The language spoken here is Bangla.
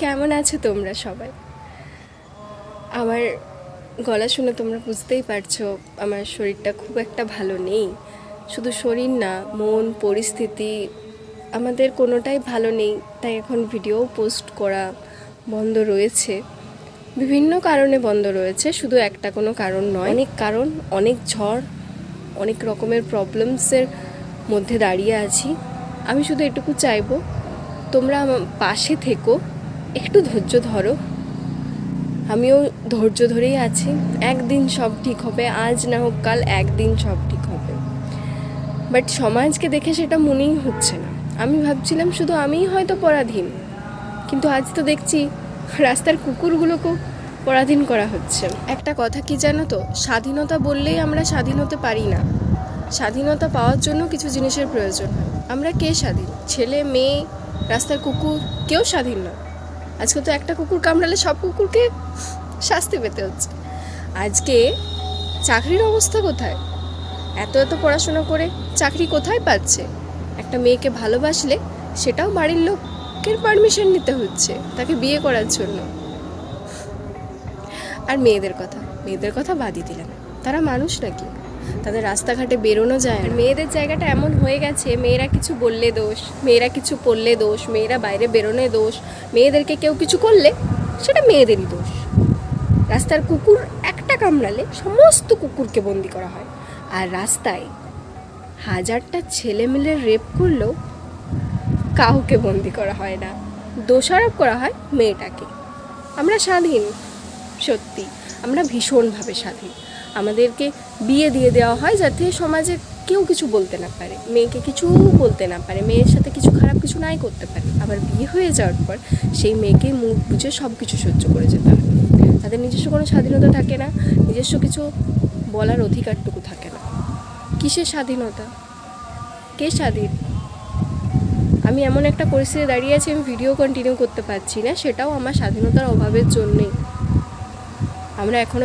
কেমন আছো তোমরা সবাই? আমার গলা শুনে তোমরা বুঝতেই পারছো আমার শরীরটা খুব একটা ভালো নেই। শুধু শরীর না, মন, পরিস্থিতি আমাদের কোনোটাই ভালো নেই। তাই এখন ভিডিও পোস্ট করা বন্ধ রয়েছে। বিভিন্ন কারণে বন্ধ রয়েছে, শুধু একটা কোনো কারণ নয়, অনেক কারণ, অনেক ঝড়, অনেক রকমের প্রবলেমসের মধ্যে দাঁড়িয়ে আছি। আমি শুধু এটুকু চাইবো তোমরা আমার পাশে থেকো, একটু ধৈর্য ধরো। আমিও ধৈর্য ধরেই আছি। একদিন সব ঠিক হবে, আজ না হোক কাল একদিন সব ঠিক হবে। বাট সমাজকে দেখে সেটা মনেই হচ্ছে না। আমি ভাবছিলাম শুধু আমিই হয়তো পরাধীন, কিন্তু আজ তো দেখছি রাস্তার কুকুরগুলোকেও পরাধীন করা হচ্ছে। একটা কথা কি জানো তো, স্বাধীনতা বললেই আমরা স্বাধীন হতে পারি না। স্বাধীনতা পাওয়ার জন্য কিছু জিনিসের প্রয়োজন হয়। আমরা কে স্বাধীন? ছেলে, মেয়ে, রাস্তার কুকুর, কেউ স্বাধীন নয়। আজকে তো একটা কুকুর কামড়ালে সব কুকুরকে শাস্তি পেতে হচ্ছে। আজকে চাকরির অবস্থা কোথায়? এত এত পড়াশোনা করে চাকরি কোথায় পাচ্ছে? একটা মেয়েকে ভালোবাসলে সেটাও বাড়ির লোকের পারমিশন নিতে হচ্ছে তাকে বিয়ে করার জন্য। আর মেয়েদের কথা বাদই দিলাম, তারা মানুষ নাকি? তাদের রাস্তাঘাটে বেরোনো যায়। আর মেয়েদের জায়গাটা এমন হয়ে গেছে, মেয়েরা কিছু বললে দোষ, মেয়েরা কিছু পড়লে দোষ, মেয়েরা বাইরে বেরোলে দোষ, মেয়েদেরকে কেউ কিছু করলে সেটা মেয়েদেরই দোষ। রাস্তার কুকুর একটা কামড়ালে সমস্ত কুকুরকে বন্দি করা হয়। আর রাস্তায় হাজারটা ছেলেমেয়ের রেপ করলেও কাউকে বন্দি করা হয় না, দোষারোপ করা হয় মেয়েটাকে। আমরা স্বাধীন, সত্যি আমরা ভীষণভাবে স্বাধীন। আমাদেরকে বিয়ে দিয়ে দেওয়া হয় যাতে সমাজে কেউ কিছু বলতে না পারে, মেয়েকে কিছু বলতে না পারে, মেয়ের সাথে কিছু খারাপ কিছু নাই করতে পারে। আবার বিয়ে হয়ে যাওয়ার পর সেই মেয়েকে মুখ বুঝে সব কিছু সহ্য করে যেতে হয়। তাদের নিজস্ব কোনো স্বাধীনতা থাকে না, নিজস্ব কিছু বলার অধিকারটুকু থাকে না। কিসের স্বাধীনতা? কে স্বাধীন? আমি এমন একটা পরিস্থিতি দাঁড়িয়ে আছি, আমি ভিডিও কন্টিনিউ করতে পারছি না, সেটাও আমার স্বাধীনতার অভাবের জন্যেই। আমরা এখনো